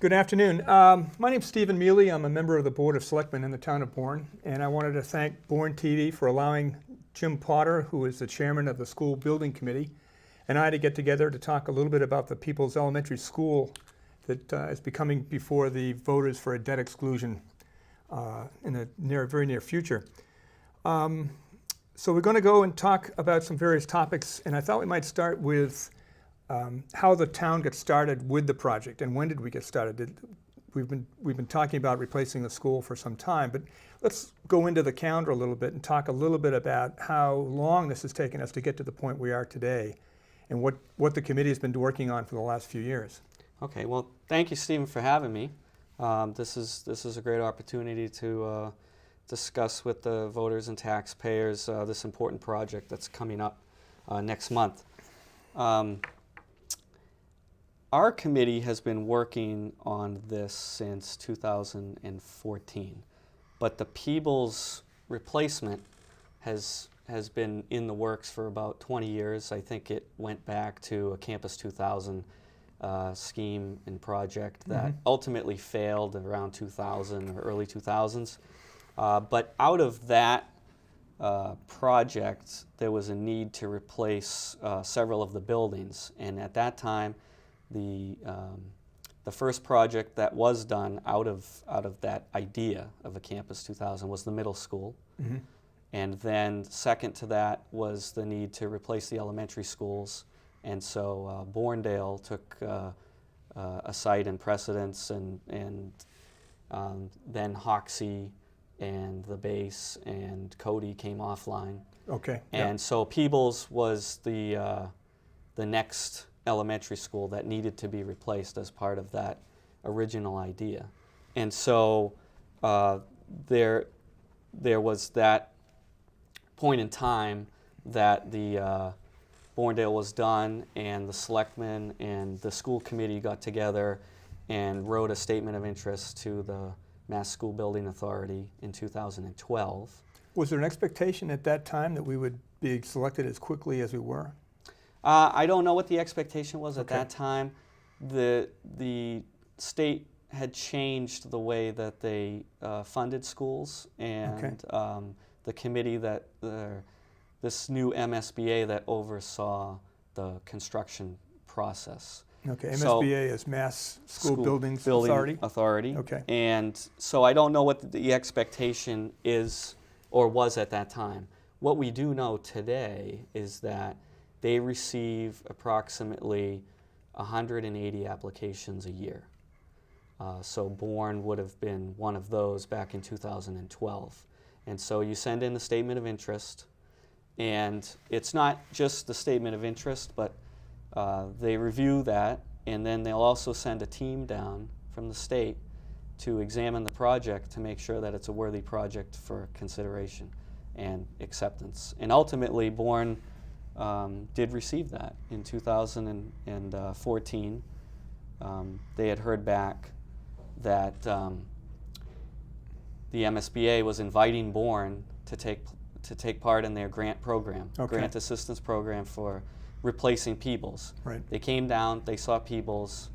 Good afternoon. My name's Stephen Mealy. I'm a member of the Board of Selectmen in the town of Bourne, and I wanted to thank Bourne TV for allowing Jim Potter, who is the chairman of the school building committee, and I to get together to talk a little bit about the Peebles Elementary School that is becoming before the voters for a debt exclusion in the very near future. So we're going to go and talk about some various topics, and I thought we might start with how the town got started with the project, and when did we get started? We've been talking about replacing the school for some time, but let's go into the calendar a little bit and talk a little bit about how long this has taken us to get to the point we are today, and what the committee has been working on for the last few years. Okay, well, thank you, Stephen, for having me. This is a great opportunity to discuss with the voters and taxpayers this important project that's coming up next month. Our committee has been working on this since 2014, but the Peebles replacement has been in the works for about 20 years. I think it went back to a Campus 2000 scheme and project that ultimately failed around 2000 or early 2000s. But out of that project, there was a need to replace several of the buildings, and at that time, the first project that was done out of that idea of a Campus 2000 was the middle school. And then second to that was the need to replace the elementary schools. And so Bournedale took a site in precedence, and then Hoxie and the base and Cody came offline. Okay. And so Peebles was the next elementary school that needed to be replaced as part of that original idea. And so there was that point in time that the Bournedale was done, and the selectmen and the school committee got together and wrote a statement of interest to the Mass School Building Authority in 2012. Was there an expectation at that time that we would be selected as quickly as we were? I don't know what the expectation was at that time. The state had changed the way that they funded schools, and the committee that this new MSBA that oversaw the construction process. Okay, MSBA is Mass School Buildings Authority. Okay. And so I don't know what the expectation is or was at that time. What we do know today is that they receive approximately 180 applications a year. So Bourne would have been one of those back in 2012. And so you send in the statement of interest, and it's not just the statement of interest, but they review that, and then they'll also send a team down from the state to examine the project to make sure that it's a worthy project for consideration and acceptance. And ultimately, Bourne did receive that in 2014. They had heard back that the MSBA was inviting Bourne to take part in their grant program, grant assistance program for replacing Peebles. Right. They came down, they saw Peebles,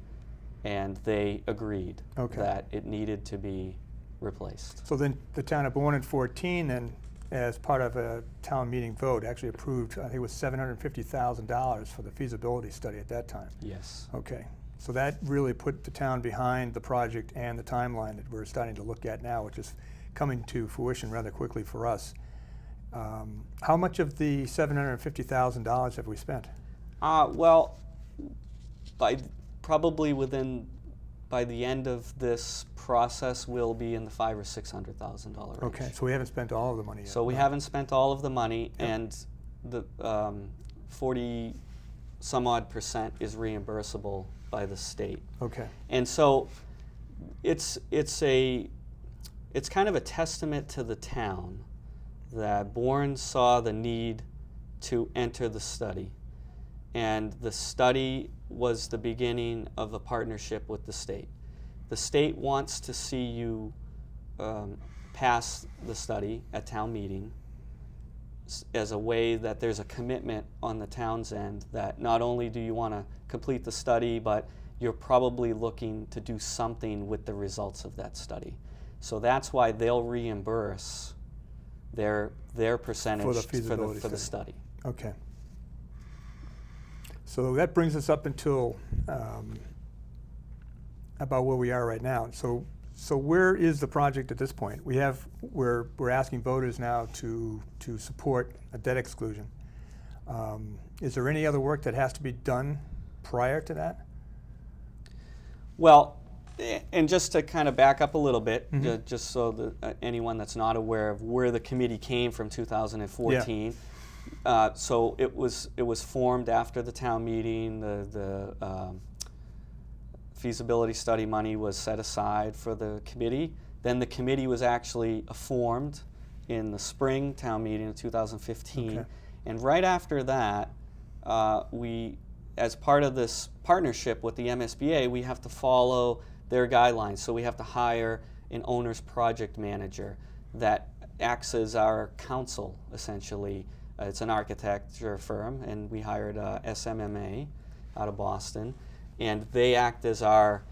and they agreed that it needed to be replaced. So then the town of Bourne in 2014, then, as part of a town meeting vote, actually approved, I think it was $750,000 for the feasibility study at that time. Yes. Okay. So that really put the town behind the project and the timeline that we're starting to look at now, which is coming to fruition rather quickly for us. How much of the $750,000 have we spent? Well, by the end of this process, we'll be in the $500,000 or $600,000 range. Okay, so we haven't spent all of the money yet. So we haven't spent all of the money, and the 40 some odd % is reimbursable by the state. Okay. And so it's kind of a testament to the town that Bourne saw the need to enter the study. And the study was the beginning of a partnership with the state. The state wants to see you pass the study at town meeting as a way that there's a commitment on the town's end that not only do you want to complete the study, but you're probably looking to do something with the results of that study. So that's why they'll reimburse their percentage For the feasibility for the study. Okay. So that brings us up until about where we are right now. So where is the project at this point? We're asking voters now to support a debt exclusion. Is there any other work that has to be done prior to that? Well, and just to kind of back up a little bit, Mm-hmm. just so that anyone that's not aware of where the committee came from 2014. So it was formed after the town meeting. The feasibility study money was set aside for the committee. Then the committee was actually formed in the spring town meeting of 2015. Okay. And right after that, we, as part of this partnership with the MSBA, we have to follow their guidelines. So we have to hire an owner's project manager that acts as our counsel, essentially. It's an architecture firm, and we hired SMMA out of Boston, and they act as our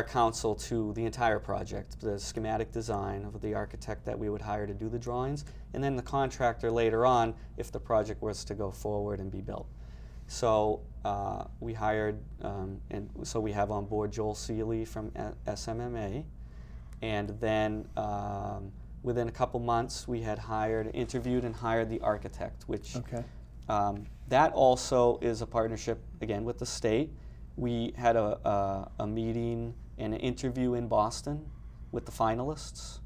counsel to the entire project, the schematic design of the architect that we would hire to do the drawings, and then the contractor later on if the project was to go forward and be built. So we hired, and so we have on board Joel Sealy from SMMA, and then within a couple months we had interviewed and hired the architect, which Okay. that also is a partnership again with the state. We had a meeting and an interview in Boston with the finalists,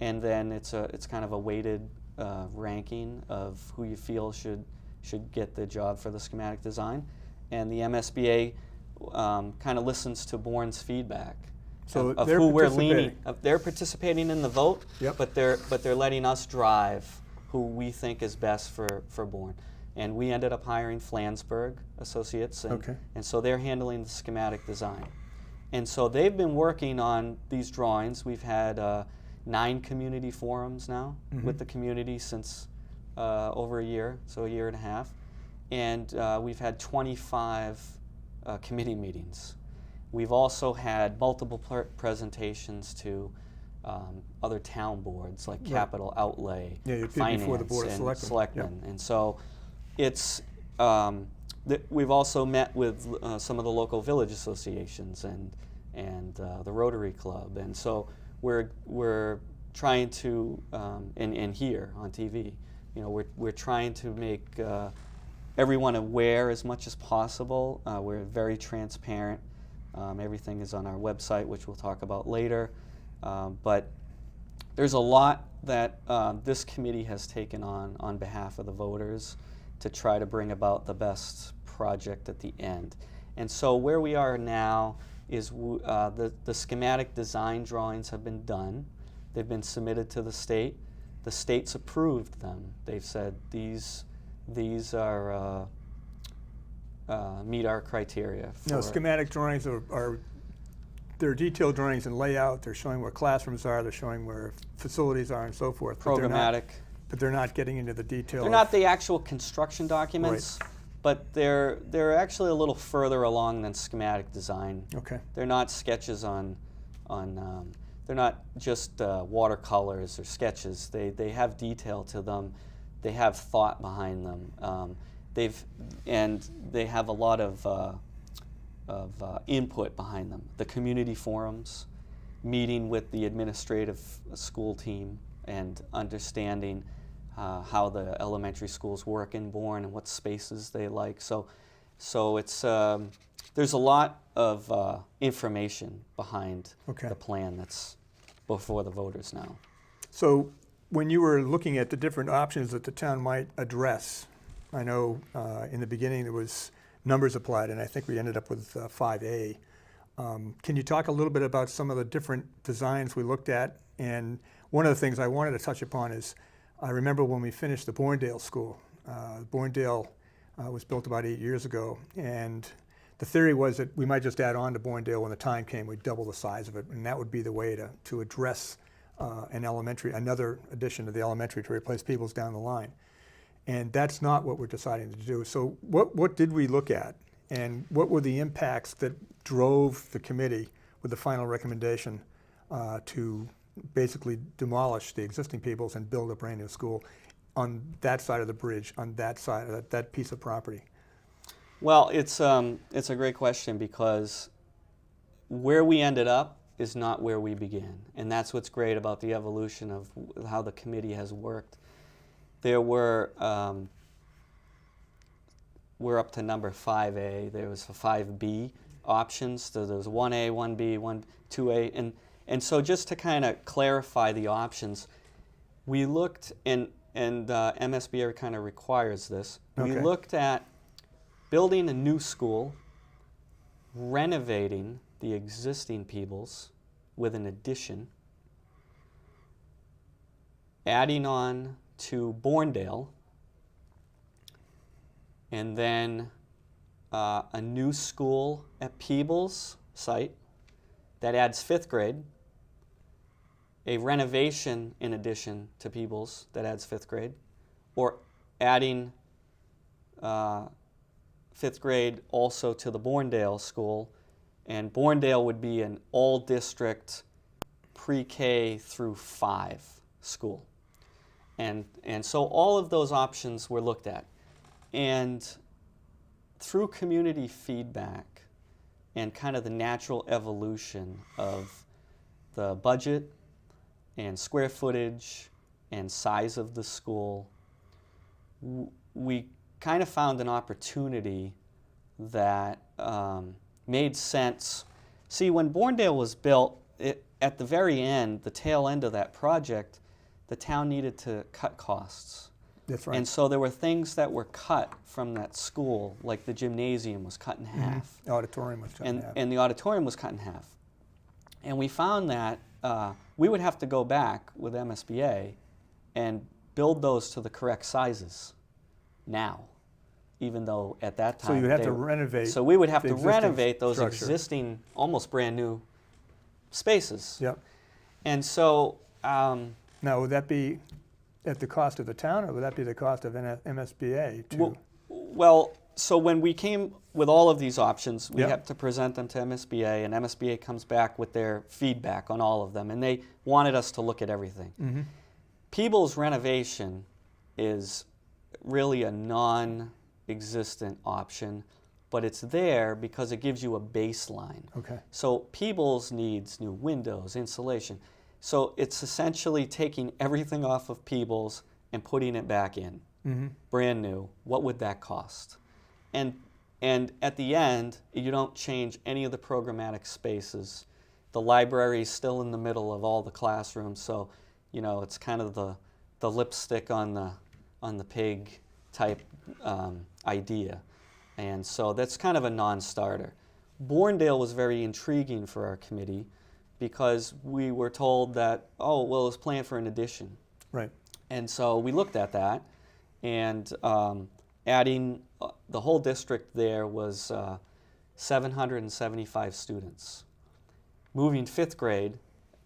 and then it's kind of a weighted ranking of who you feel should get the job for the schematic design, and the MSBA kind of listens to Bourne's feedback So of they're who we're participating. leaning. They're participating in the vote, Yep. but they're letting us drive who we think is best for Bourne. And we ended up hiring Flansburgh Associates, Okay. and so they're handling the schematic design. And so they've been working on these drawings. We've had 9 community forums now with the community since over a year, so a year and a half. And we've had 25 committee meetings. We've also had multiple presentations to other town boards like Capital Outlay, Yeah, you appeared Finance, before the Board of and Selectmen. And so it's we've also met with some of the local village associations and the Rotary Club, and so we're trying to and here on TV, we're trying to make everyone aware as much as possible. We're very transparent. Everything is on our website, which we'll talk about later. But there's a lot that this committee has taken on behalf of the voters to try to bring about the best project at the end. And so where we are now is the schematic design drawings have been done. They've been submitted to the state. The state's approved them. They've said these are meet our criteria. Schematic drawings they're detailed drawings and layout. They're showing where classrooms are. They're showing where facilities are and so forth. Programmatic. But they're not getting into the detail. They're not the actual construction documents, but they're actually a little further along than schematic design. Okay. They're not sketches they're not just watercolors or sketches. They have detail to them. They have thought behind them. They have a lot of input behind them. The community forums, meeting with the administrative school team and understanding how the elementary schools work in Bourne and what spaces they like. So it's there's a lot of information behind Okay. the plan that's before the voters now. So when you were looking at the different options that the town might address, I know in the beginning there was numbers applied, and I think we ended up with 5A. Can you talk a little bit about some of the different designs we looked at? And one of the things I wanted to touch upon is, I remember when we finished the Bournedale School. Bournedale was built about 8 years ago, and the theory was that we might just add on to Bournedale when the time came. We'd double the size of it, and that would be the way to address another addition to the elementary to replace Peebles down the line. And that's not what we're deciding to do. So what did we look at And what were the impacts that drove the committee with the final recommendation to basically demolish the existing Peebles and build a brand new school on that side of the bridge, on that side of that piece of property? Well, it's a great question, because where we ended up is not where we began, and that's what's great about the evolution of how the committee has worked. There were we're up to number 5A. There was 5B options. So there was 1A, 1B, 2A, and so just to kind of clarify the options, we looked, and MSBA kind of requires this. We Okay. looked at building a new school, renovating the existing Peebles with an addition, adding on to Bourne, and then a new school at Peebles site that adds 5th grade, a renovation in addition to Peebles that adds 5th grade, or adding 5th grade also to the Bourne school, and Bourne would be an all-district pre-K through 5 school. And so all of those options were looked at. And through community feedback and kind of the natural evolution of the budget and square footage and size of the school, we kind of found an opportunity that made sense. See, when Bourne was built, at the very end, the tail end of that project, the town needed to cut costs. That's right. And so there were things that were cut from that school, like the gymnasium was cut in half. The auditorium was cut in half. And the auditorium was cut in half. And we found that we would have to go back with MSBA and build those to the correct sizes now, even though at that time. So you would have to renovate. So we would have the to existing renovate those structure. existing, almost brand new spaces. Yep. And so. Now, would that be at the cost of the town, or would that be the cost of MSBA? Well, so when we came with all of these options, we Yep. have to present them to MSBA, and MSBA comes back with their feedback on all of them, and they wanted us to look at everything. Mm-hmm. Peebles renovation is really a non-existent option, but it's there because it gives you a baseline. Okay. So Peebles needs new windows, insulation. So it's essentially taking everything off of Peebles and putting it back in, brand new. What would that cost? And at the end, you don't change any of the programmatic spaces. The library is still in the middle of all the classrooms, so it's kind of the lipstick on the pig type idea, and so that's kind of a non-starter. Bourne was very intriguing for our committee, because we were told that, oh, well, it was planned for an addition. Right. And so we looked at that, and adding the whole district there was 775 students. Moving 5th grade,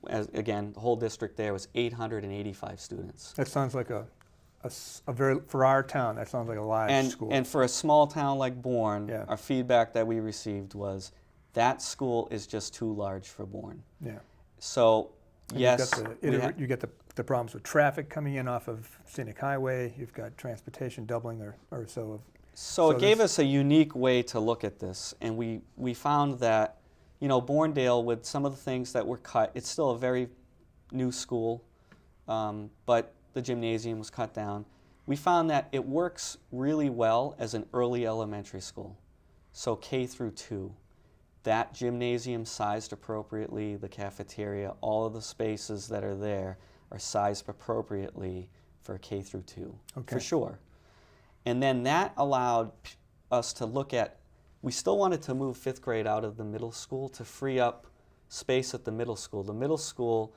again, the whole district there was 885 students. That sounds like a very, for our town, that sounds like a large school. And for a small town like Bourne, Yeah. our feedback that we received was that school is just too large for Bourne. Yeah. So, And yes, you get the problems with traffic coming in off of Scenic Highway. You've got transportation doubling or so of. So it gave us a unique way to look at this, and we found that, Bourne, with some of the things that were cut, it's still a very new school, but the gymnasium was cut down. We found that it works really well as an early elementary school, so K through 2. That gymnasium sized appropriately, the cafeteria, all of the spaces that are there are sized appropriately for K through 2, Okay. for sure. And then that allowed us to look at, we still wanted to move 5th grade out of the middle school to free up space at the middle school. The middle school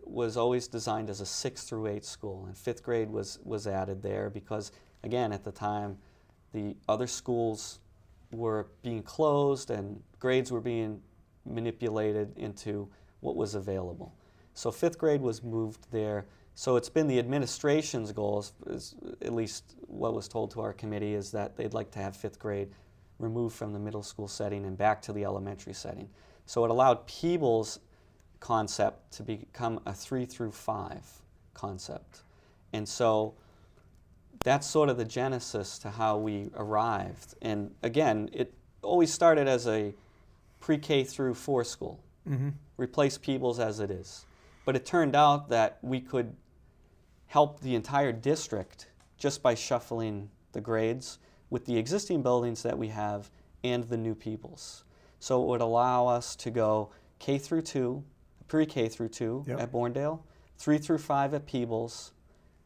was always designed as a 6th through 8 school, and 5th grade was added there because, again, at the time, the other schools were being closed and grades were being manipulated into what was available. So 5th grade was moved there. So it's been the administration's goal, at least what was told to our committee, is that they'd like to have 5th grade removed from the middle school setting and back to the elementary setting. So it allowed Peebles concept to become a 3 through 5 concept. And so that's sort of the genesis to how we arrived. And again, it always started as a pre-K through 4 school. Replace Peebles as it is. But it turned out that we could help the entire district just by shuffling the grades with the existing buildings that we have and the new Peebles. So it would allow us to go K through 2, pre-K through 2 Yep. at Bournedale, 3 through 5 at Peebles,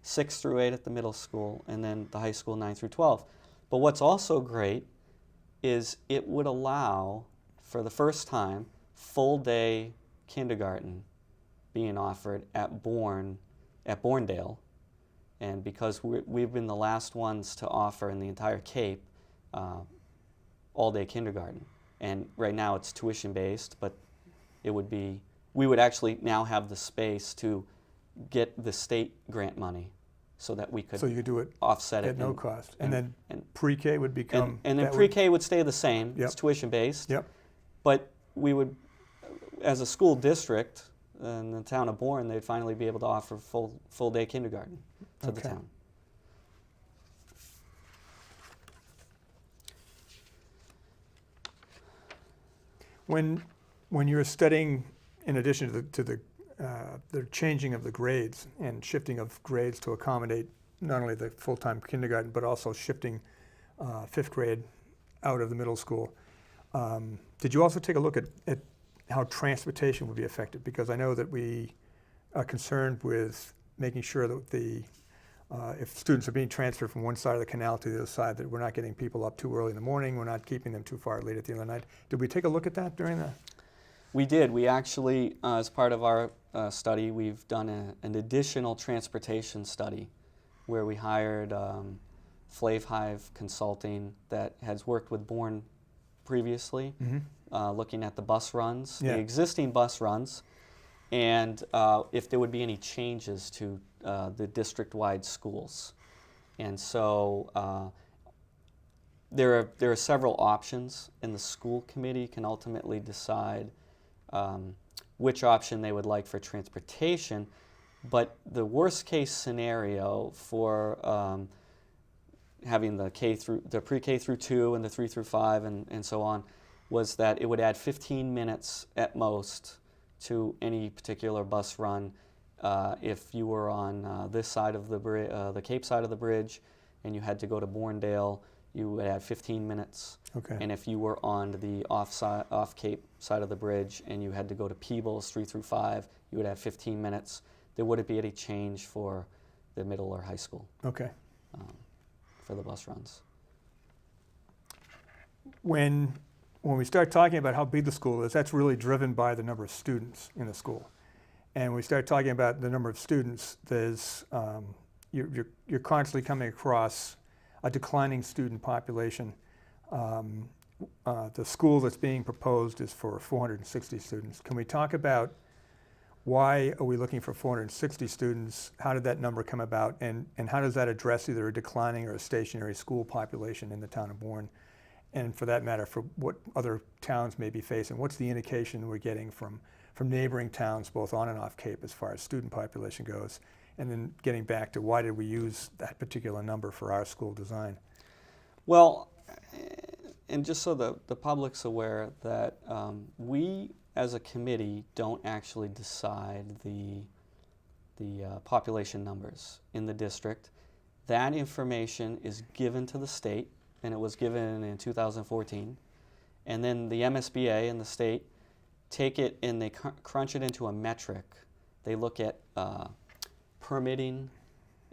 6 through 8 at the middle school, and then the high school 9 through 12. But what's also great is it would allow, for the first time, full-day kindergarten being offered at Bournedale. And because we've been the last ones to offer in the entire Cape all-day kindergarten. And right now it's tuition-based, but it would be, we would actually now have the space to get the state grant money so that we could So you could do it offset it at no cost. And then and pre-K would become... and then that pre-K would stay the same. Yep. It's tuition-based. Yep. But we would, as a school district in the town of Bourne, they'd finally be able to offer full-day kindergarten to the Okay. town. When you're studying, in addition to the changing of the grades and shifting of grades to accommodate not only the full-time kindergarten, but also shifting 5th grade out of the middle school, did you also take a look at how transportation would be affected? Because I know that we are concerned with making sure that if students are being transferred from one side of the canal to the other side, that we're not getting people up too early in the morning, we're not keeping them too far late at the end of the night. Did we take a look at that during the... We did. We actually, as part of our study, we've done an additional transportation study where we hired Flav Hive Consulting that has worked with Bourne previously, looking at the bus runs, Yeah. the existing bus runs, and if there would be any changes to the district-wide schools. And so there are several options, and the school committee can ultimately decide which option they would like for transportation. But the worst case scenario for having the pre-K through 2 and the 3 through 5 and so on was that it would add 15 minutes at most to any particular bus run. If you were on this side of the Cape side of the bridge and you had to go to Bournedale, you would add 15 minutes. Okay. And if you were on the off Cape side of the bridge and you had to go to Peebles 3 through 5, you would have 15 minutes. There wouldn't be any change for the middle or high school Okay. for the bus runs. When we start talking about how big the school is, that's really driven by the number of students in the school. And when we start talking about the number of students, there's you're constantly coming across a declining student population. The school that's being proposed is for 460 students. Can we talk about why are we looking for 460 students? How did that number come about? And how does that address either a declining or a stationary school population in the town of Bourne? And for that matter, for what other towns may be facing? What's the indication we're getting from neighboring towns, both on and off Cape, as far as student population goes? And then getting back to why did we use that particular number for our school design? Well, and just so the public's aware that we, as a committee, don't actually decide the population numbers in the district. That information is given to the state, and it was given in 2014. And then the MSBA and the state take it and they crunch it into a metric. They look at permitting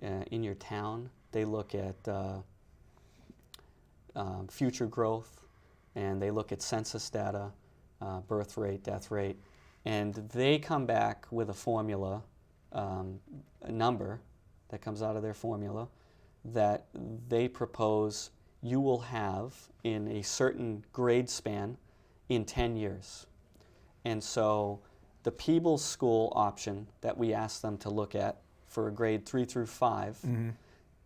in your town. They look at future growth, and they look at census data, birth rate, death rate, and they come back with a formula, a number that comes out of their formula that they propose you will have in a certain grade span in 10 years. And so the Peebles school option that we asked them to look at for a grade 3 through 5. Mm-hmm.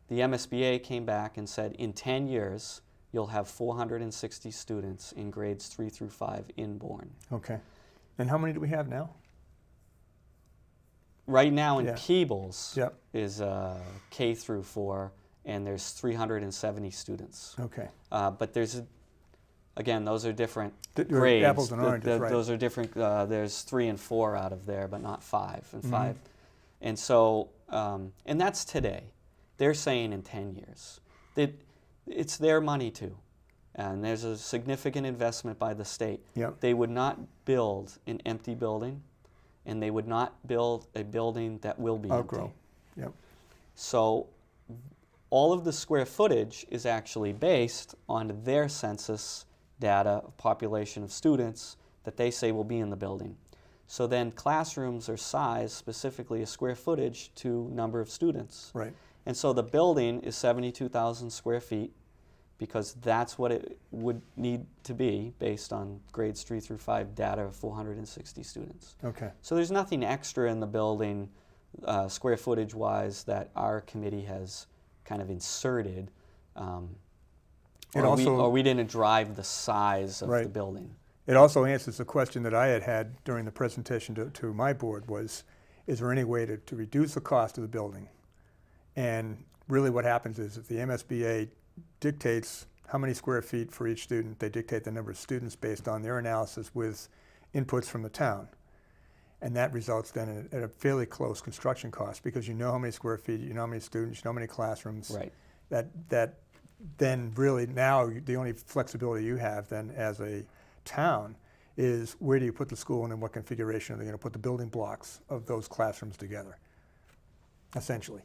The MSBA came back and said in 10 years, you'll have 460 students in grades 3 through 5 in Bourne. Okay. And how many do we have now? Right now in Yeah. Peebles Yep. is K through 4, and there's 370 students. Okay. But there's, again, those are different Your grades. apples and oranges, right. Those are different. There's 3 and 4 out of there, but not 5 and Mhm. 5. And so, and that's today. They're saying in 10 years. It's their money too. And there's a significant investment by the state. Yep. They would not build an empty building, and they would not build a building that will be Outgrow. empty. Yep. So all of the square footage is actually based on their census data of population of students that they say will be in the building. So then classrooms are sized specifically a square footage to number of students. Right. And so the building is 72,000 square feet because that's what it would need to be based on grades 3 through 5 data of 460 students. Okay. So there's nothing extra in the building square footage wise that our committee has kind of inserted, or we didn't drive the size of Right. the building. It also answers the question that I had during the presentation to my board was, is there any way to reduce the cost of the building? And really what happens is if the MSBA dictates how many square feet for each student, they dictate the number of students based on their analysis with inputs from the town. And that results then in a fairly close construction cost because you know how many square feet, you know how many students, you know how many classrooms. Right. That then really now the only flexibility you have then as a town is where do you put the school and in what configuration are they going to put the building blocks of those classrooms together, essentially.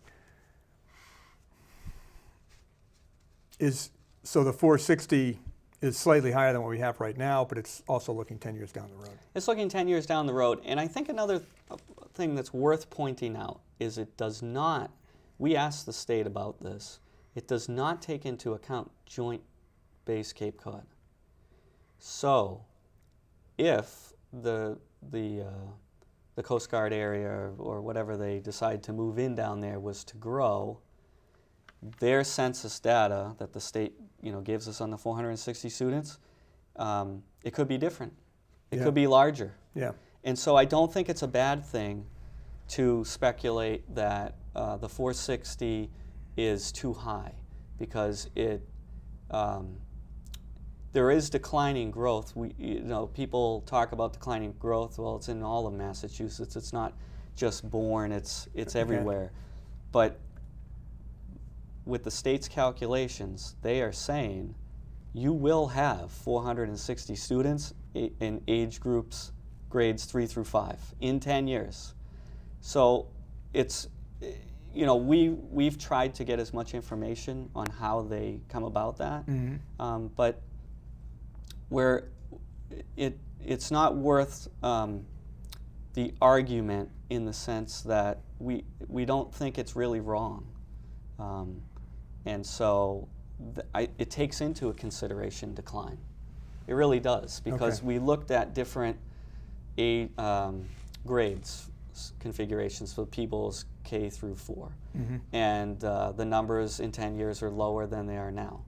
So the 460 is slightly higher than what we have right now, but it's also looking 10 years down the road. It's looking 10 years down the road. And I think another thing that's worth pointing out is it does not, we asked the state about this, it does not take into account Joint Base Cape Cod. So if the Coast Guard area or whatever they decide to move in down there was to grow, their census data that the state gives us on the 460 students, it could be different. It could be larger. Yeah. And so I don't think it's a bad thing to speculate that the 460 is too high because there is declining growth. People talk about declining growth. Well, it's in all of Massachusetts. It's not just Bourne. It's everywhere. But with the state's calculations, they are saying you will have 460 students in age groups grades 3 through 5 in 10 years. So it's, we've tried to get as much information on how they come about that, Mm-hmm. but it's not worth the argument in the sense that we don't think it's really wrong. And so it takes into a consideration decline. It really does, because we looked at different grades, configurations for Peebles K through 4. Mm-hmm. And the numbers in 10 years are lower than they are now.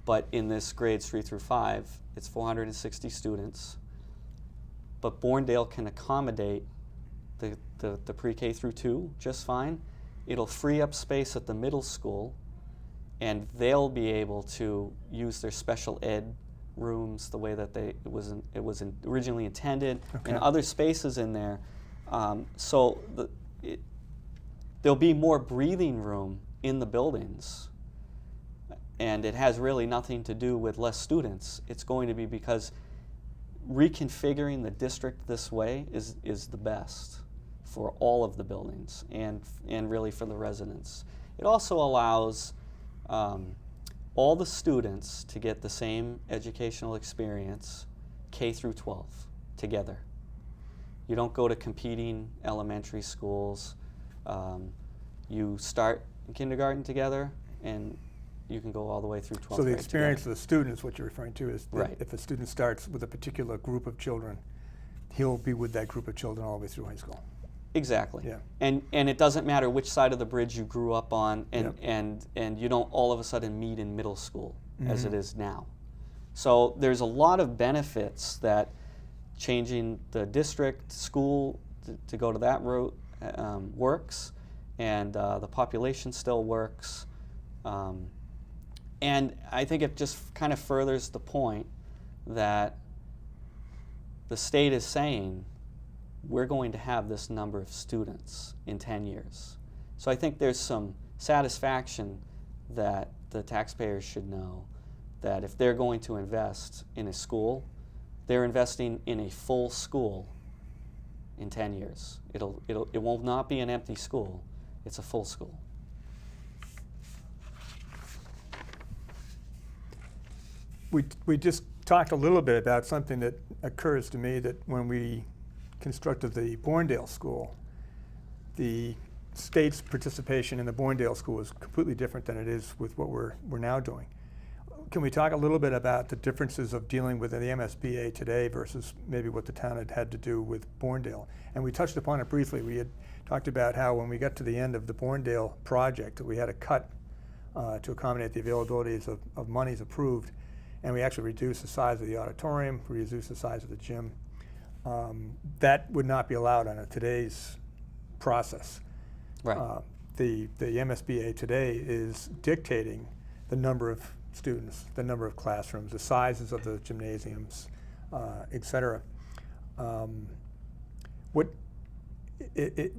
But in this grades 3 through 5, it's 460 students. But Bournedale can accommodate the pre-K through 2 just fine. It'll free up space at the middle school, and they'll be able to use their special ed rooms the way that it was originally intended, and other spaces in there. So there'll be more breathing room in the buildings, and it has really nothing to do with less students. It's going to be because reconfiguring the district this way is the best for all of the buildings and really for the residents. It also allows all the students to get the same educational experience, K through 12, together. You don't go to competing elementary schools. You start in kindergarten together, and you can go all the way through 12th grade. So the experience together. of the students, what you're referring to, is that if a student starts with a particular group of children, he'll be with that group of children all the way through high school. Exactly. Yeah. And it doesn't matter which side of the bridge you grew up on, and Yep. and you don't all of a sudden meet in middle school as it Mhm. is now. So there's a lot of benefits that changing the district school to go to that route works, and the population still works. Um, and I think it just kind of furthers the point that the state is saying we're going to have this number of students in 10 years. So I think there's some satisfaction that the taxpayers should know that if they're going to invest in a school, they're investing in a full school in 10 years. It will not be an empty school. It's a full school. We just talked a little bit about something that occurs to me, that when we constructed the Bourne School, the state's participation in the Bourne School is completely different than it is with what we're now doing. Can we talk a little bit about the differences of dealing with the MSBA today versus maybe what the town had to do with Bourne? And we touched upon it briefly. We had talked about how when we got to the end of the Bourne project, we had a cut to accommodate the availabilities of monies approved, and we actually reduced the size of the auditorium, reduced the size of the gym. That would not be allowed under today's process. Right. The MSBA today is dictating the number of students, the number of classrooms, the sizes of the gymnasiums, et cetera.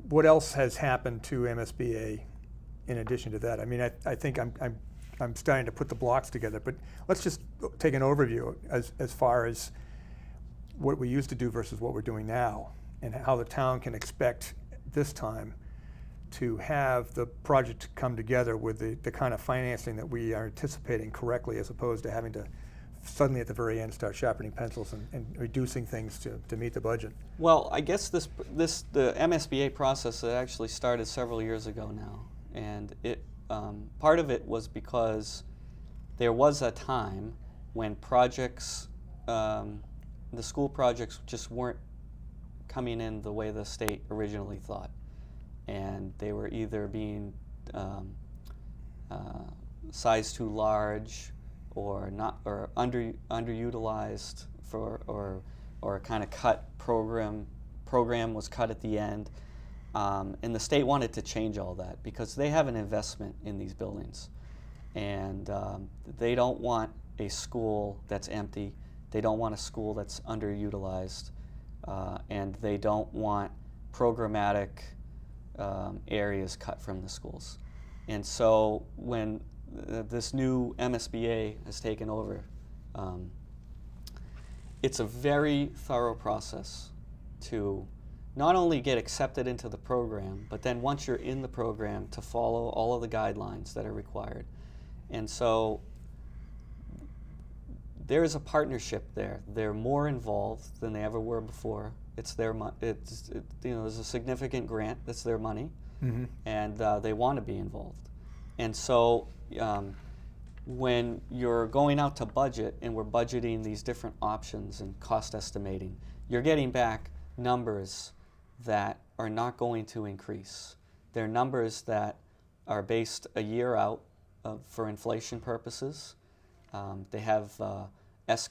What else has happened to MSBA in addition to that? I mean, I think I'm starting to put the blocks together, but let's just take an overview as far as what we used to do versus what we're doing now, and how the town can expect this time to have the project come together with the kind of financing that we are anticipating correctly, as opposed to having to suddenly at the very end start sharpening pencils and reducing things to meet the budget. Well, I guess the MSBA process actually started several years ago now, and part of it was because there was a time when projects, the school projects just weren't coming in the way the state originally thought, and they were either being sized too large, or not, or underutilized or kind of cut program was cut at the end, and the state wanted to change all that because they have an investment in these buildings, and they don't want a school that's empty. They don't want a school that's underutilized, and they don't want programmatic areas cut from the schools. And so when this new MSBA has taken over, it's a very thorough process to not only get accepted into the program, but then once you're in the program, to follow all of the guidelines that are required. And so there's a partnership there. They're more involved than they ever were before. It's their there's a significant grant that's their money, Mm-hmm. and they want to be involved. And so when you're going out to budget, and we're budgeting these different options and cost estimating, you're getting back numbers that are not going to increase. They're numbers that are based a year out for inflation purposes. They have cost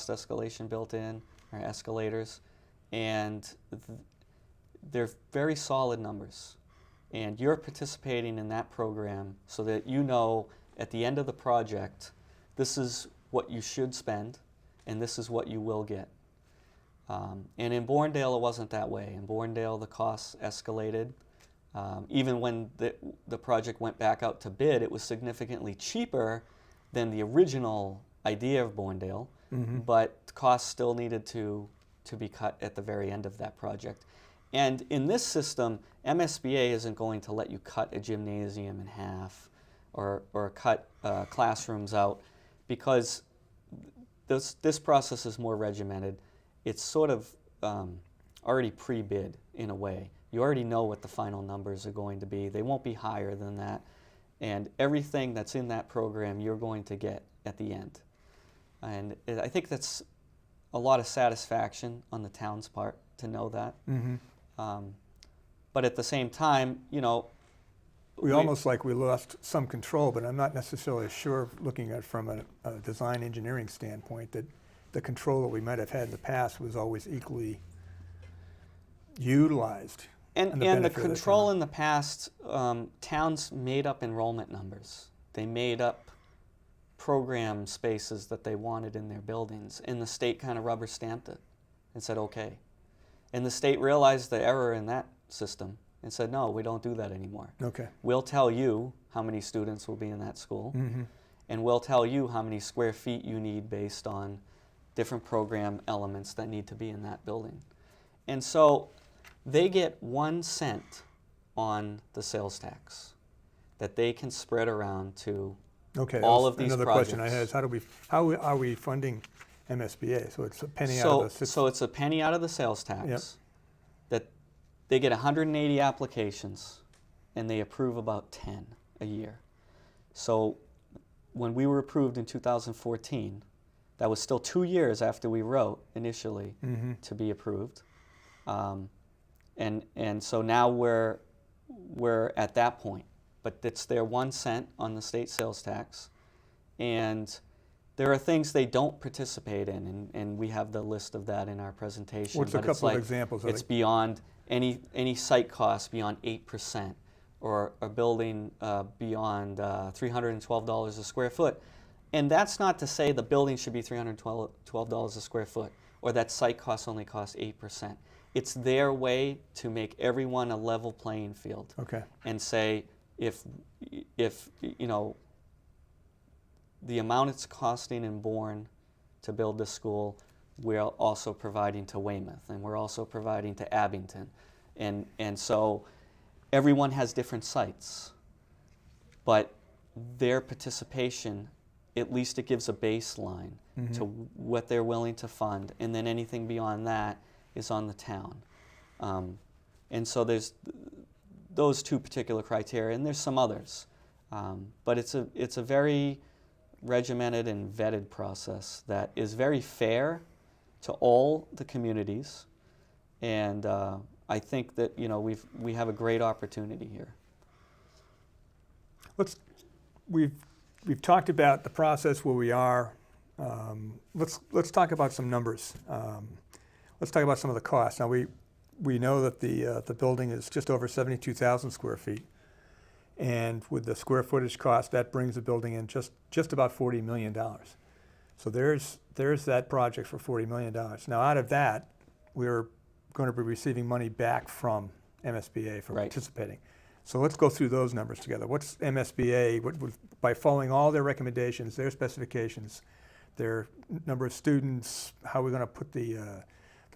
escalation built in, or escalators, and they're very solid numbers. And you're participating in that program so that you know at the end of the project, this is what you should spend, and this is what you will get. And in Bourne, it wasn't that way. In Bourne, the costs escalated. Even when the project went back out to bid, it was significantly cheaper than the original idea of Bourne, Mm-hmm. but costs still needed to be cut at the very end of that project. And in this system, MSBA isn't going to let you cut a gymnasium in half or cut classrooms out, because this process is more regimented. It's sort of already pre-bid in a way. You already know what the final numbers are going to be. They won't be higher than that. And everything that's in that program you're going to get at the end. And I think that's a lot of satisfaction on the town's part to know that. Mm-hmm. But at the same time, We almost like we lost some control, but I'm not necessarily sure, looking at it from a design engineering standpoint, that the control that we might have had in the past was always equally utilized. And the benefit of the control town. in the past, towns made up enrollment numbers. They made up program spaces that they wanted in their buildings, and the state kind of rubber stamped it and said, okay. And the state realized the error in that system and said, no, we don't do that anymore. Okay. We'll tell you how many students will be in that school, and we'll tell you how many square feet you need based on different program elements that need to be in that building. And so they get 1 cent on the sales tax that they can spread around to Okay. all that of was these another projects. question I had is how are we funding MSBA? So it's a penny out So, of the system. so it's a penny out of the sales tax Yep. that they get 180 applications and they approve about 10 a year. So when we were approved in 2014, that was still 2 years after we wrote initially to be approved. And so now we're at that point, but it's their 1 cent on the state sales tax, and there are things they don't participate in, and we have the list of that in our presentation. What's a but it's couple of like, examples of It's it? beyond any site cost beyond 8%, or a building beyond $312 a square foot. And that's not to say the building should be $312 a square foot, or that site costs only cost 8%. It's their way to make everyone a level playing field. Okay. And say, if the amount it's costing in Bourne to build this school, we're also providing to Weymouth, and we're also providing to Abington. And so everyone has different sites, but their participation, at least it gives a baseline to what they're willing to fund, and then anything beyond that is on the town. And so there's those two particular criteria, and there's some others. But it's a very regimented and vetted process that is very fair to all the communities, and I think that we have a great opportunity here. We've talked about the process where we are. Let's talk about some numbers. Let's talk about some of the costs. Now we know that the building is just over 72,000 square feet. And with the square footage cost, that brings the building in just about $40 million. So there's that project for $40 million. Now out of that, we're going to be receiving money back from MSBA for participating. So let's go through those numbers together. What's MSBA, by following all their recommendations, their specifications, their number of students, how we're going to put the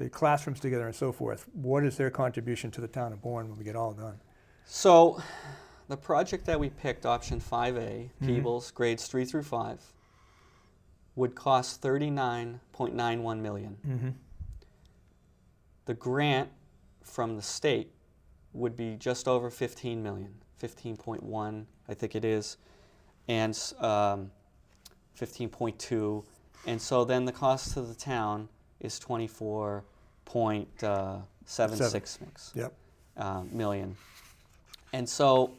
classrooms together and so forth, what is their contribution to the town of Bourne when we get all done? So the project that we picked, option 5A, Peebles, grades 3 through 5, would cost $39.91 million. The grant from the state would be just over 15 million, 15.1, I think it is, and 15.2. And so then the cost to the town is 24.76 million. And so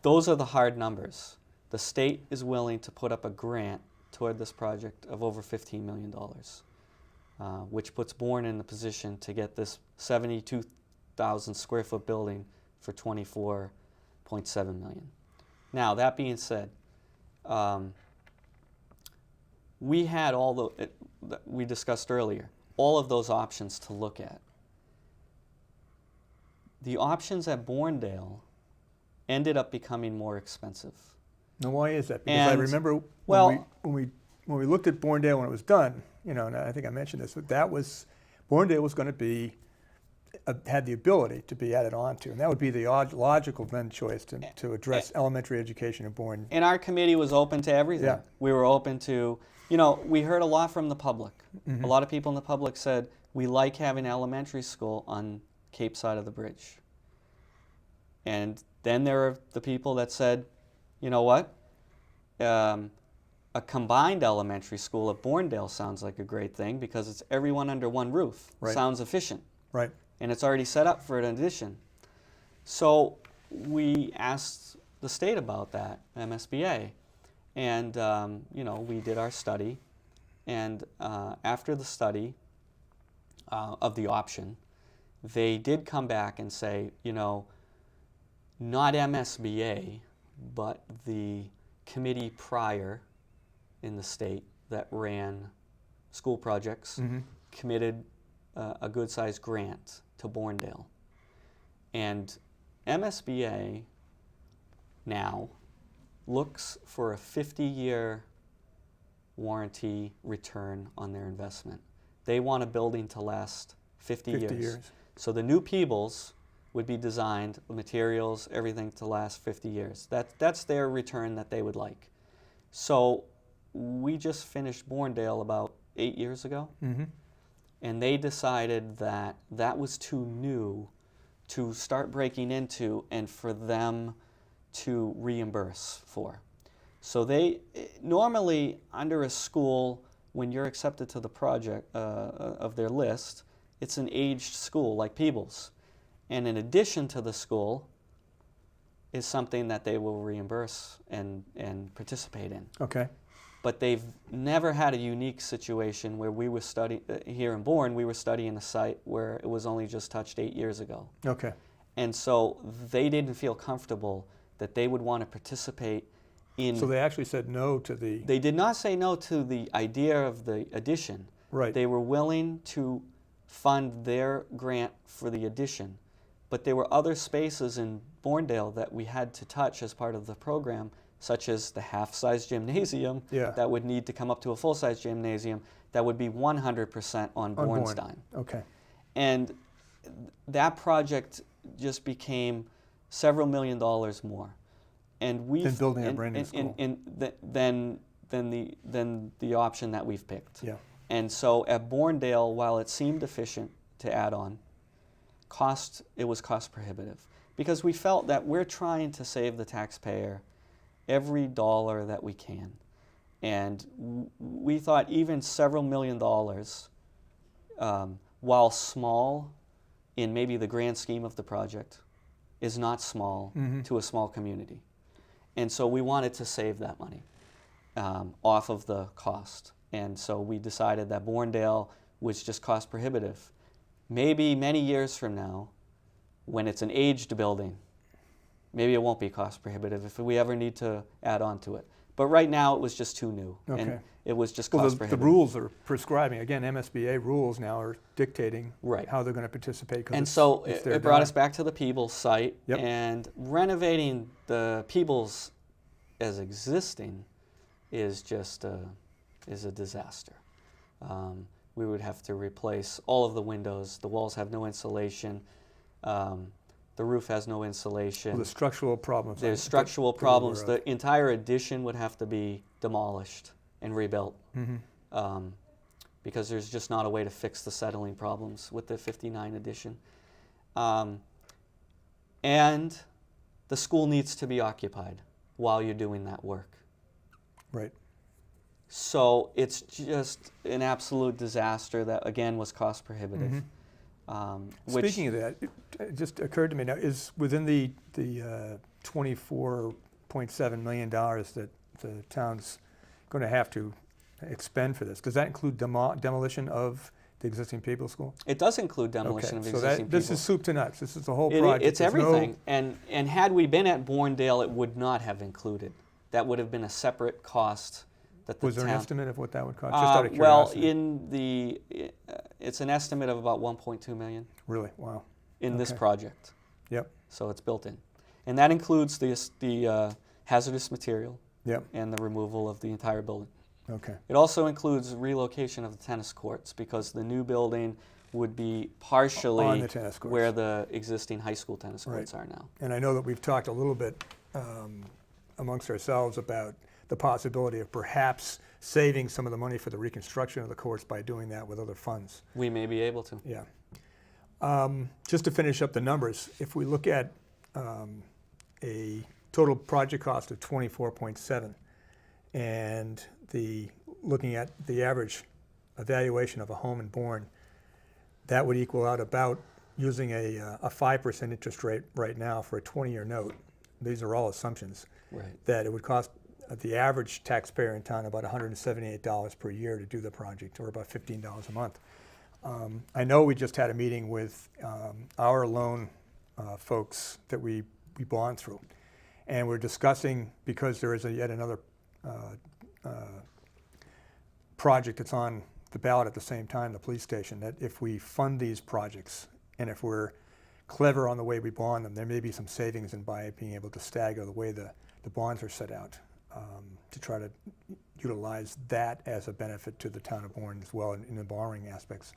those are the hard numbers. The state is willing to put up a grant toward this project of over $15 million, which puts Bourne in the position to get this 72,000 square foot building for $24.7 million. Now, that being said, we had we discussed earlier, all of those options to look at. The options at Bournedale ended up becoming more expensive. Now, why is that? Because I remember when we looked at Bournedale when it was done, and I think I mentioned this, but Bournedale was going to be, had the ability to be added on to, and that would be the logical then choice to address elementary education in Bourne. And our committee was open to everything. Yeah. We were open to, we heard a lot from the public. A lot of people in the public said, we like having elementary school on Cape side of the bridge. And then there are the people that said, you know what? A combined elementary school at Bournedale sounds like a great thing because it's everyone under one roof. Right. Sounds efficient. Right. and it's already set up for an addition. So we asked the state about that, MSBA, and we did our study, and after the study of the option, they did come back and say, not MSBA, but the committee prior in the state that ran school projects committed a good-sized grant to Bournedale. And MSBA now looks for a 50-year warranty return on their investment. They want a building to last 50 years. So the new Peebles would be designed, the materials, everything to last 50 years. That's their return that they would like. So we just finished Bournedale about 8 years ago, and they decided that that was too new to start breaking into and for them to reimburse for. So they normally, under a school, when you're accepted to the project of their list, it's an aged school like Peebles. And in addition to the school is something that they will reimburse and participate in. Okay. But they've never had a unique situation where we were studying, here in Bourne, we were studying a site where it was only just touched 8 years ago. Okay. And so they didn't feel comfortable that they would want to participate in... So they actually said no to the... They did not say no to the idea of the addition. Right. They were willing to fund their grant for the addition. But there were other spaces in Bournedale that we had to touch as part of the program, such as the half-size gymnasium that would need to come up to a full-size gymnasium that would be 100% on Bourne's dime. Okay. And that project just became several $million more. And we Than building a brand new school. Than the option that we've picked. Yeah. And so at Bournedale, while it seemed efficient to add on, it was cost prohibitive, because we felt that we're trying to save the taxpayer every dollar that we can. And we thought even several $million, while small in maybe the grand scheme of the project, is not small to a small community. And so we wanted to save that money off of the cost. And so we decided that Bournedale was just cost prohibitive. Maybe many years from now, when it's an aged building, maybe it won't be cost prohibitive if we ever need to add on to it. But right now, it was just too new. Okay. And it was just cost prohibitive. The rules are prescribing. Again, MSBA rules now are dictating how they're going to participate. And so it brought us back to the Peebles site. Yep. And renovating the Peebles as existing is just a disaster. We would have to replace all of the windows. The walls have no insulation. The roof has no insulation. Well, the structural problems. There's structural problems. The entire addition would have to be demolished and rebuilt because there's just not a way to fix the settling problems with the 59 addition. And the school needs to be occupied while you're doing that work. Right. So it's just an absolute disaster that, again, was cost prohibitive. Speaking of that, it just occurred to me now, is within the $24.7 million that the town's going to have to expend for this, does that include demolition of the existing Peebles school? It does include demolition of existing Peebles. This is soup to nuts. This is the whole project. It's everything. And had we been at Bournedale, it would not have included. That would have been a separate cost. Was there an estimate of what that would cost? Just out of curiosity. Well, it's an estimate of about $1.2 million. Really? Wow. In this project. Yep. So it's built in. And that includes the hazardous material and the removal of the entire building. Okay. It also includes relocation of the tennis courts, because the new building would be partially on the tennis courts, where the existing high school tennis courts are now. And I know that we've talked a little bit amongst ourselves about the possibility of perhaps saving some of the money for the reconstruction of the courts by doing that with other funds. We may be able to. Yeah. Just to finish up the numbers, if we look at a total project cost of 24.7 and looking at the average evaluation of a home in Bourne, that would equal out about using a 5% interest rate right now for a 20-year note, these are all assumptions, Right. that it would cost the average taxpayer in town about $178 per year to do the project, or about $15 a month. I know we just had a meeting with our loan folks that we bond through, and we're discussing, because there is yet another project that's on the ballot at the same time, the police station, that if we fund these projects and if we're clever on the way we bond them, there may be some savings in by being able to stagger the way the bonds are set out, to try to utilize that as a benefit to the town of Bourne as well in the borrowing aspects.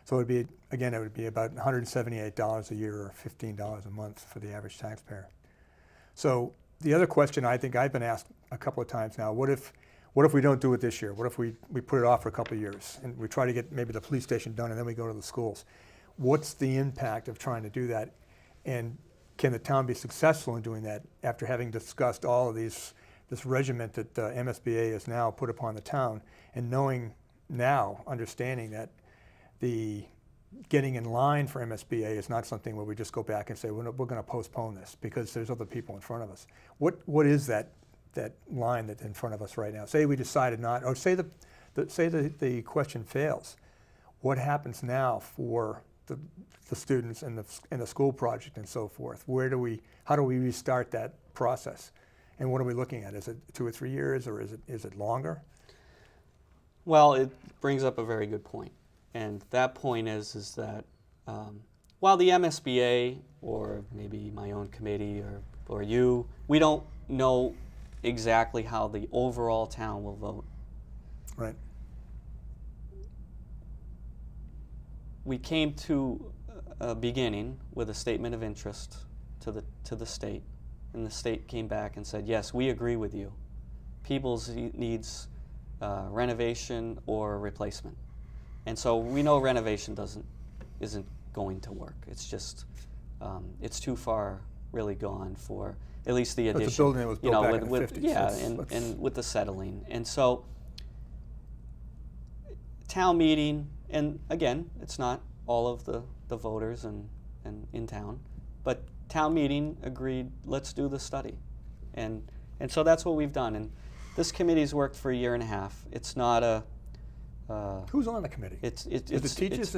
So it would be, again, it would be about $178 a year or $15 a month for the average taxpayer. So the other question I think I've been asked a couple of times now, what if we don't do it this year? What if we put it off for a couple of years and we try to get maybe the police station done and then we go to the schools? What's the impact of trying to do that? And can the town be successful in doing that after having discussed all of this regiment that MSBA has now put upon the town, and knowing now, understanding that the getting in line for MSBA is not something where we just go back and say, we're going to postpone this because there's other people in front of us. What is that line that's in front of us right now? Say we decided not, or say the question fails. What happens now for the students and the school project and so forth? How do we restart that process? And what are we looking at? Is it 2 or 3 years, or is it longer? Well, it brings up a very good point. And that point is that while the MSBA, or maybe my own committee, or you, we don't know exactly how the overall town will vote. Right. We came to a beginning with a statement of interest to the state, and the state came back and said, yes, we agree with you. Peebles needs renovation or replacement. And so we know renovation isn't going to work. It's just, it's too far really gone for at least the addition. It's a building that was built back in the 50s. Yeah, and with the settling. And so town meeting, and again, it's not all of the voters and in town, but town meeting agreed, let's do the study. And so that's what we've done. And this committee's worked for 1.5 years. It's not a... Who's on the committee? It's the teachers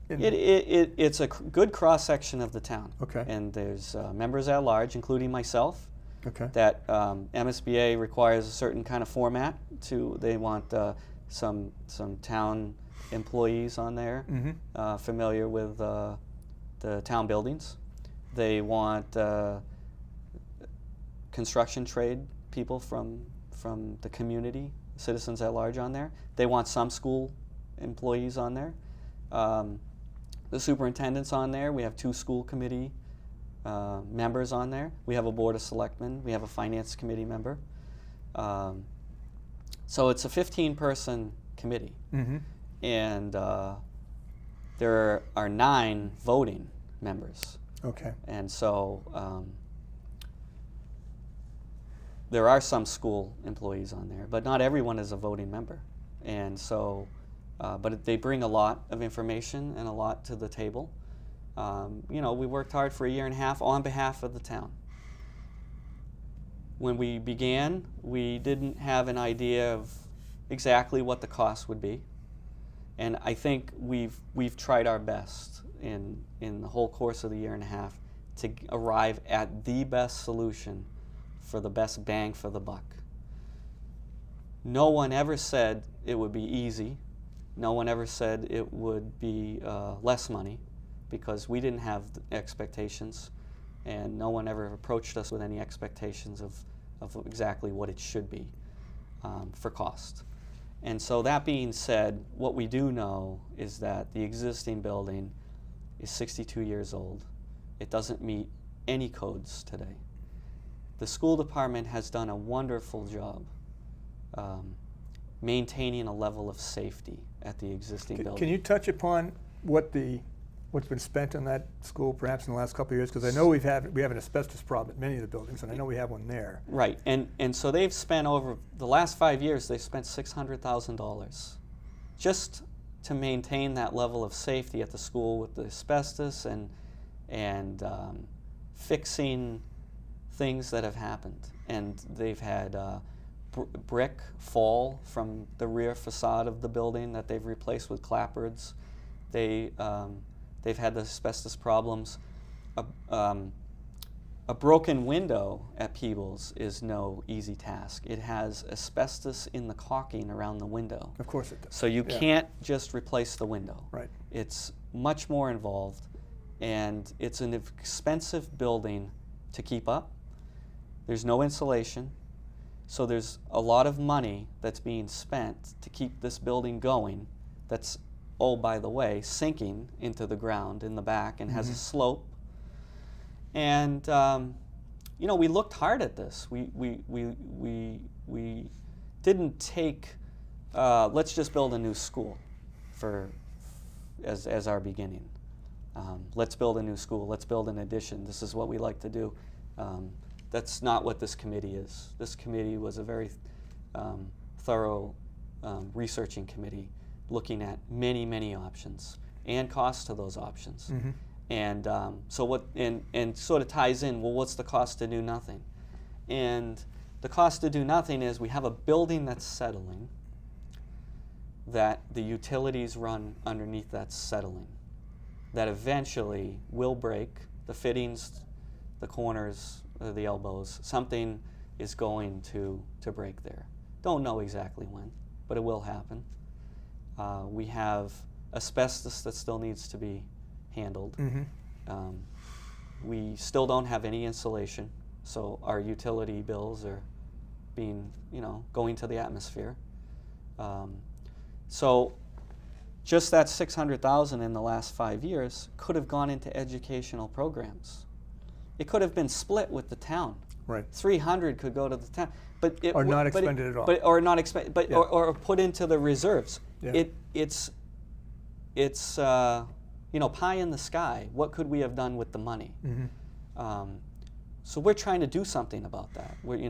it's a good cross-section of the town. Okay. And there's members at large, including myself. Okay. That MSBA requires a certain kind of format. They want some town employees on there, mm-hmm. Familiar with the town buildings. They want construction trade people from the community, citizens at large on there. They want some school employees on there. The superintendent's on there. We have 2 school committee members on there. We have a board of selectmen. We have a finance committee member. So it's a 15-person committee. Mm-hmm. And there are 9 voting members. Okay. And so there are some school employees on there, but not everyone is a voting member. And so, but they bring a lot of information and a lot to the table. We worked hard for 1.5 years on behalf of the town. When we began, we didn't have an idea of exactly what the cost would be. And I think we've tried our best in the whole course of the 1.5 years to arrive at the best solution for the best bang for the buck. No one ever said it would be easy. No one ever said it would be less money, because we didn't have expectations, and no one ever approached us with any expectations of exactly what it should be for cost. And so that being said, what we do know is that the existing building is 62 years old. It doesn't meet any codes today. The school department has done a wonderful job maintaining a level of safety at the existing building. Can you touch upon what's been spent on that school perhaps in the last couple of years? Because I know we have an asbestos problem at many of the buildings, and I know we have one there. Right, and so they've spent over the last 5 years, they've spent $600,000 just to maintain that level of safety at the school with the asbestos and fixing things that have happened. And they've had brick fall from the rear facade of the building that they've replaced with clapboards. They've had the asbestos problems. A broken window at Peebles is no easy task. It has asbestos in the caulking around the window. Of course it does. So you can't just replace the window. Right. It's much more involved, and it's an expensive building to keep up. There's no insulation, so there's a lot of money that's being spent to keep this building going that's, oh, by the way, sinking into the ground in the back and has a slope. And you know, we looked hard at this. We didn't take let's just build a new school as our beginning. Let's build a new school. Let's build an addition. This is what we like to do. That's not what this committee is. This committee was a very thorough researching committee, looking at many options and costs to those options. And so what, and sort of ties in, well, what's the cost to do nothing? And the cost to do nothing is we have a building that's settling, that the utilities run underneath that settling, that eventually will break, the fittings, the corners, the elbows, something is going to break there. Don't know exactly when, but it will happen. We have asbestos that still needs to be handled. We still don't have any insulation, so our utility bills are being, going to the atmosphere. So just that $600,000 in the last 5 years could have gone into educational programs. It could have been split with the town. Right. 300 could go to the town, but it Or not expended at all. or not expended, but Yeah. or put into the reserves. Yeah. It's pie in the sky. What could we have done with the money? So we're trying to do something about that. We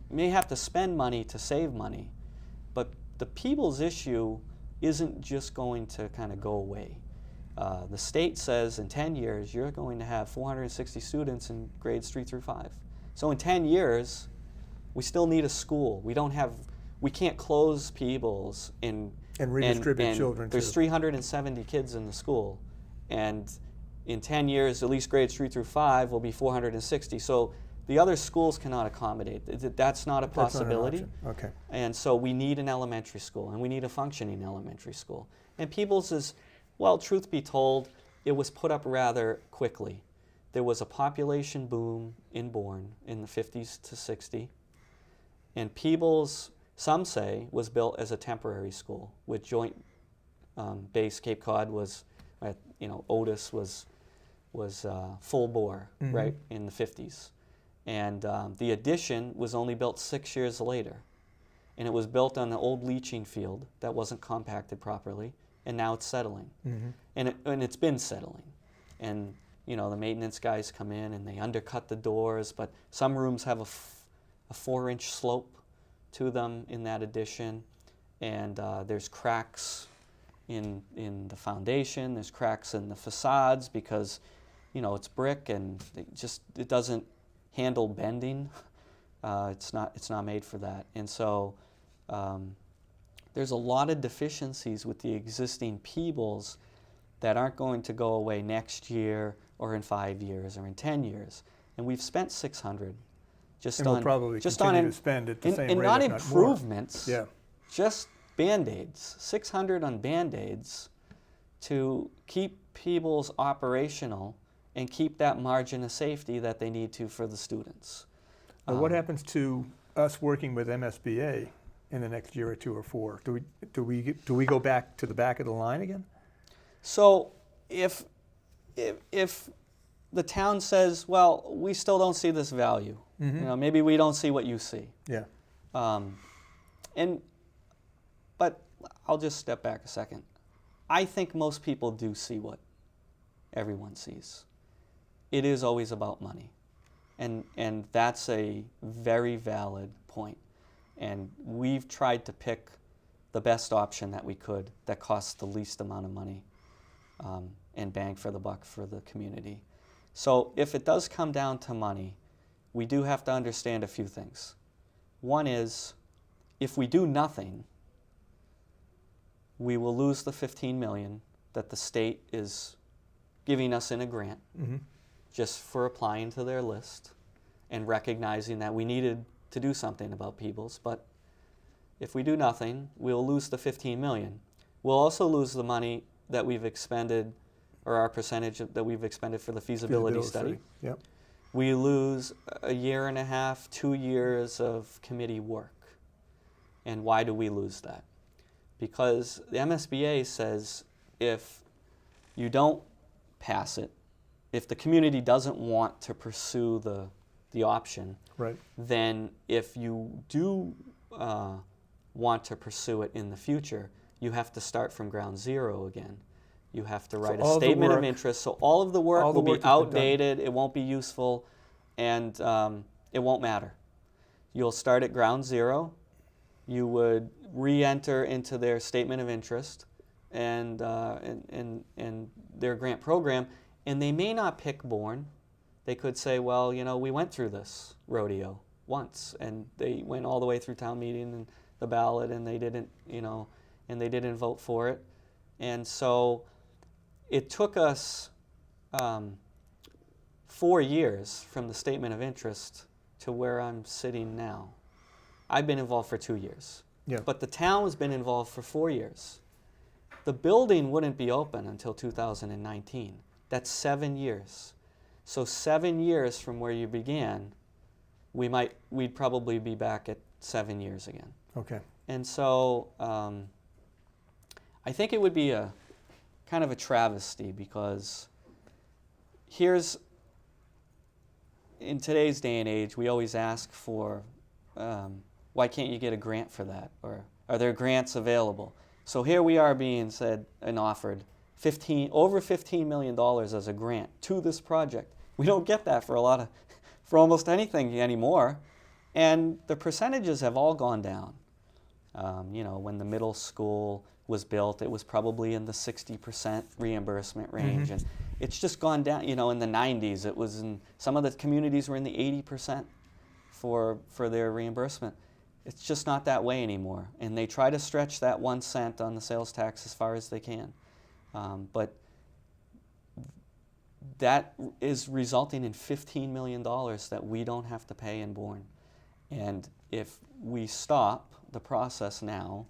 may have to spend money to save money, but the Peebles issue isn't just going to kind of go away. The state says in 10 years you're going to have 460 students in grades 3 through 5. So in 10 years, we still need a school. We can't close Peebles and redistribute children. There's 370 kids in the school, and in 10 years, at least grades 3 through 5 will be 460. So the other schools cannot accommodate. That's not a possibility. That's not an option. Okay. And so we need an elementary school, and we need a functioning elementary school. And Peebles is, well, truth be told, it was put up rather quickly. There was a population boom in Bourne in the 50s to 60, and Peebles, some say, was built as a temporary school with joint base. Cape Cod was, Otis was full bore, right, in the 50s. And the addition was only built 6 years later. And it was built on the old leaching field that wasn't compacted properly, and now it's settling. And it's been settling. And, the maintenance guys come in and they undercut the doors, but some rooms have a 4-inch slope to them in that addition, and there's cracks in the foundation, there's cracks in the facades because it's brick and it doesn't handle bending. It's not made for that. And so there's a lot of deficiencies with the existing Peebles that aren't going to go away next year or in 5 years or in 10 years. And we've spent $600 just And on we'll probably continue to spend at the same and rate, not if not improvements. more. Yeah. Just Band-Aids, $600 on Band-Aids to keep Peebles operational and keep that margin of safety that they need to for the students. Now, what happens to us working with MSBA in the next year or 2 or 4? Do we go back to the back of the line again? So if the town says, well, we still don't see this value, maybe we don't see what you see. Yeah. But I'll just step back a second. I think most people do see what everyone sees. It is always about money. And that's a very valid point. And we've tried to pick the best option that we could that costs the least amount of money and bang for the buck for the community. So if it does come down to money, we do have to understand a few things. One is, if we do nothing, we will lose the $15 million that the state is giving us in a grant just for applying to their list and recognizing that we needed to do something about Peebles. But if we do nothing, we'll lose the $15 million. We'll also lose the money that we've expended, or our percentage that we've expended for the feasibility study. Yep. We lose a year and a half, 2 years of committee work. And why do we lose that? Because the MSBA says if you don't pass it, if the community doesn't want to pursue the option, Right. then if you do want to pursue it in the future, you have to start from ground zero again. You have to write a statement of interest. So all of the work will be outdated, it won't be useful, and it won't matter. You'll start at ground zero. You would re-enter into their statement of interest and their grant program, and they may not pick Bourne. They could say, well, you know, we went through this rodeo once, and they went all the way through town meeting and the ballot, and they didn't, you know, and they didn't vote for it. And so it took us 4 years from the statement of interest to where I'm sitting now. I've been involved for 2 years, but the town has been involved for 4 years. The building wouldn't be open until 2019. That's 7 years. So 7 years from where you began, we'd probably be back at 7 years again. Okay. And so I think it would be a kind of a travesty, because in today's day and age, we always ask for, why can't you get a grant for that? Or are there grants available? So here we are being said and offered over $15 million as a grant to this project. We don't get that for almost anything anymore. And the percentages have all gone down. You know, when the middle school was built, it was probably in the 60% reimbursement range. And it's just gone down. You know, in the 90s, it was some of the communities were in the 80% for their reimbursement. It's just not that way anymore. And they try to stretch that 1 cent on the sales tax as far as they can. But that is resulting in $15 million that we don't have to pay in Bourne. And if we stop the process now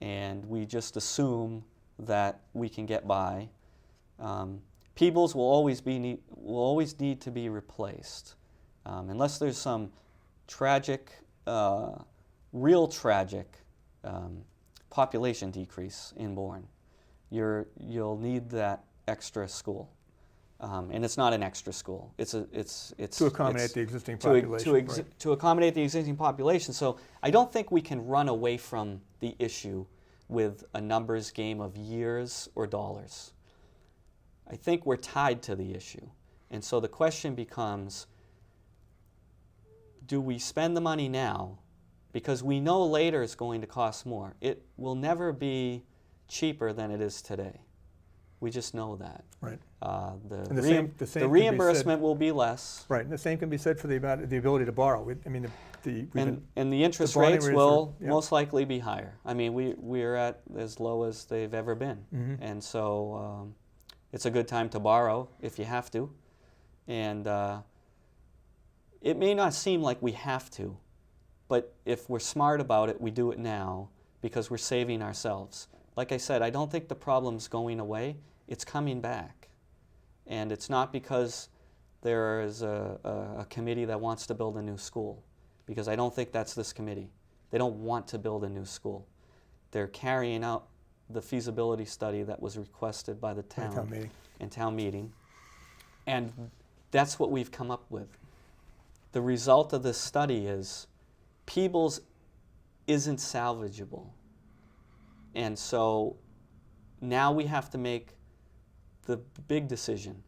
and we just assume that we can get by, Peebles will always need to be replaced. Unless there's some tragic, real tragic population decrease in Bourne, you'll need that extra school. And it's not an extra school. It's to accommodate the existing population. To accommodate the existing population. So I don't think we can run away from the issue with a numbers game of years or dollars. I think we're tied to the issue. And so the question becomes, do we spend the money now? Because we know later it's going to cost more. It will never be cheaper than it is today. We just know that. Right. The reimbursement will be less. Right. And the same can be said for the ability to borrow. I mean, and the interest rates will most likely be higher. I mean, we're at as low as they've ever been. And so it's a good time to borrow if you have to. And it may not seem like we have to, but if we're smart about it, we do it now because we're saving ourselves. Like I said, I don't think the problem's going away. It's coming back. And it's not because there is a committee that wants to build a new school, because I don't think that's this committee. They don't want to build a new school. They're carrying out the feasibility study that was requested by the town and town meeting. And that's what we've come up with. The result of this study is Peebles isn't salvageable. And so now we have to make the big decision.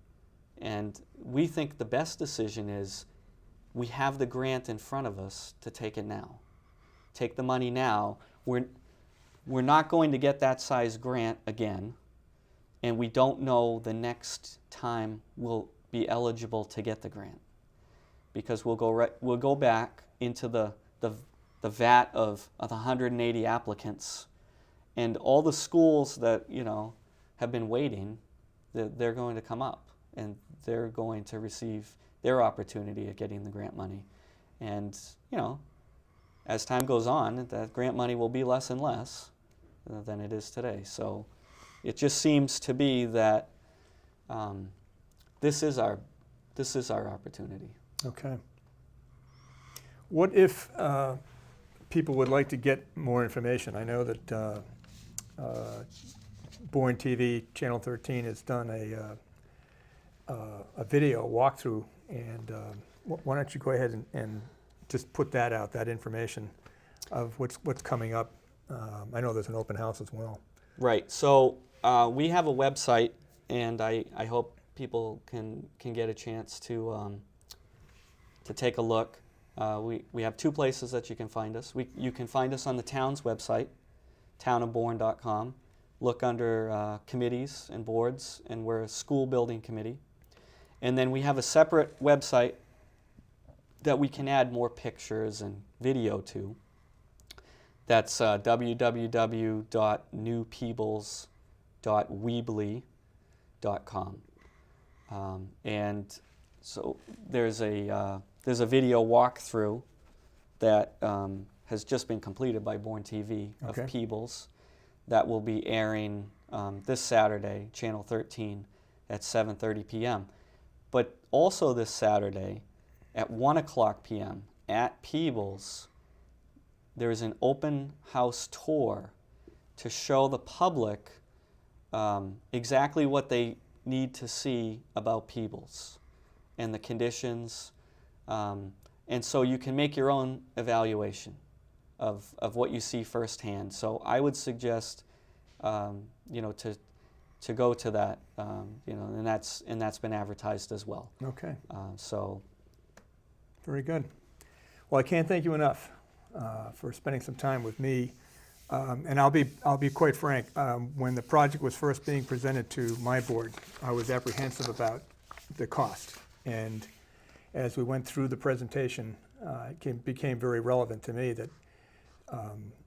And we think the best decision is we have the grant in front of us to take it now. Take the money now. we're not going to get that size grant again, and we don't know the next time we'll be eligible to get the grant, because we'll go back into the vat of the 180 applicants, and all the schools that have been waiting, they're going to come up, and they're going to receive their opportunity at getting the grant money. And as time goes on, that grant money will be less and less than it is today. So it just seems to be that this is our opportunity. Okay. What if people would like to get more information? I know that Bourne TV, Channel 13, has done a video walkthrough, and why don't you go ahead and just put that out, that information of what's coming up. I know there's an open house as well. Right. So we have a website, and I hope people can get a chance to take a look. We have two places that you can find us. You can find us on the town's website, townofbourne.com. Look under committees and boards, and we're a school building committee. And then we have a separate website that we can add more pictures and video to. That's www.newpeebles.weebly.com. And so there's a video walkthrough that has just been completed by Bourne TV of Peebles that will be airing this Saturday, Channel 13, at 7:30 p.m. But also this Saturday at 1:00 p.m. at Peebles, there is an open house tour to show the public exactly what they need to see about Peebles and the conditions. And so you can make your own evaluation of what you see firsthand. So I would suggest, to go to that, and that's been advertised as well. Okay. So. Very good. Well, I can't thank you enough for spending some time with me. And I'll be quite frank. When the project was first being presented to my board, I was apprehensive about the cost. And as we went through the presentation, it became very relevant to me that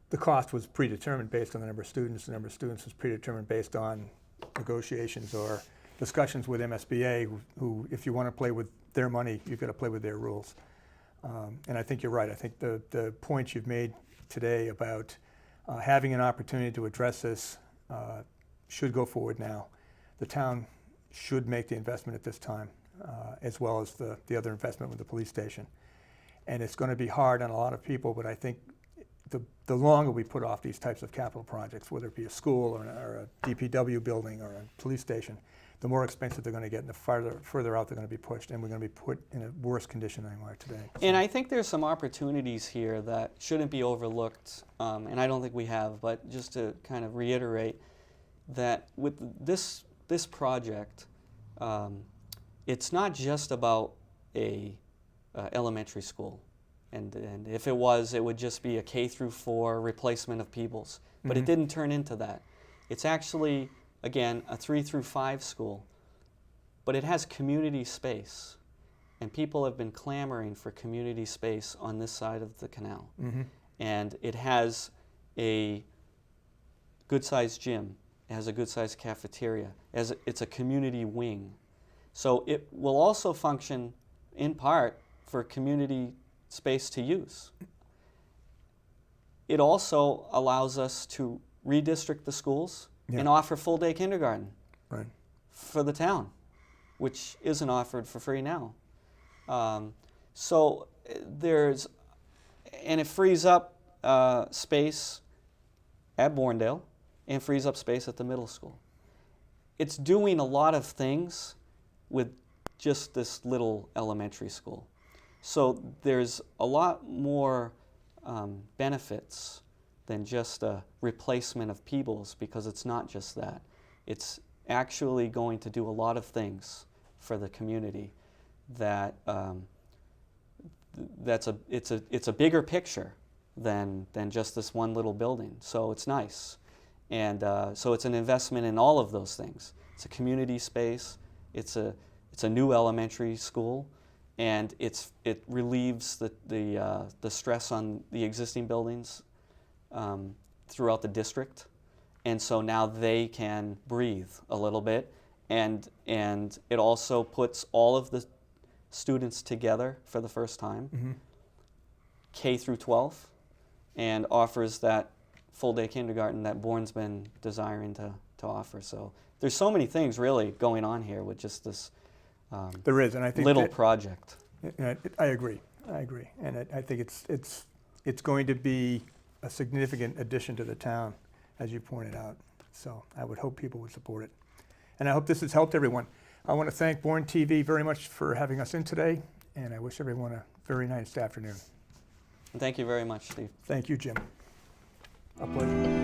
the cost was predetermined based on the number of students. The number of students was predetermined based on negotiations or discussions with MSBA, who if you want to play with their money, you've got to play with their rules. And I think you're right. I think the points you've made today about having an opportunity to address this should go forward now. The town should make the investment at this time, as well as the other investment with the police station. And it's going to be hard on a lot of people, but I think the longer we put off these types of capital projects, whether it be a school or a DPW building or a police station, the more expensive they're going to get, and the further out they're going to be pushed, and we're going to be put in a worse condition than we are today. So. And I think there's some opportunities here that shouldn't be overlooked, and I don't think we have, but just to kind of reiterate that with this project, it's not just about a elementary school. And if it was, it would just be a K-4 replacement of Peebles. But it didn't turn into that. It's actually, again, a 3-5 school. But it has community space. And people have been clamoring for community space on this side of the canal. And it has a good-sized gym. It has a good-sized cafeteria. It's a community wing. So it will also function, in part, for community space to use. It also allows us to redistrict the schools and offer full-day kindergarten for the town, which isn't offered for free now. So and it frees up space at Bournedale and frees up space at the middle school. It's doing a lot of things with just this little elementary school. So there's a lot more benefits than just a replacement of Peebles, because it's not just that. It's actually going to do a lot of things for the community that it's a bigger picture than just this one little building. So it's nice. And so it's an investment in all of those things. It's a community space. It's a new elementary school, and it relieves the stress on the existing buildings throughout the district. And so now they can breathe a little bit, and it also puts all of the students together for the first time, K through 12, and offers that full-day kindergarten that Bourne's been desiring to offer. So there's so many things really going on here with just this There is, and I think little project. I agree, and I think it's going to be a significant addition to the town, as you pointed out. So I would hope people would support it, and I hope this has helped everyone. I want to thank Bourne TV very much for having us in today, and I wish everyone a very nice afternoon. Thank you very much, Steve. Thank you, Jim. A pleasure.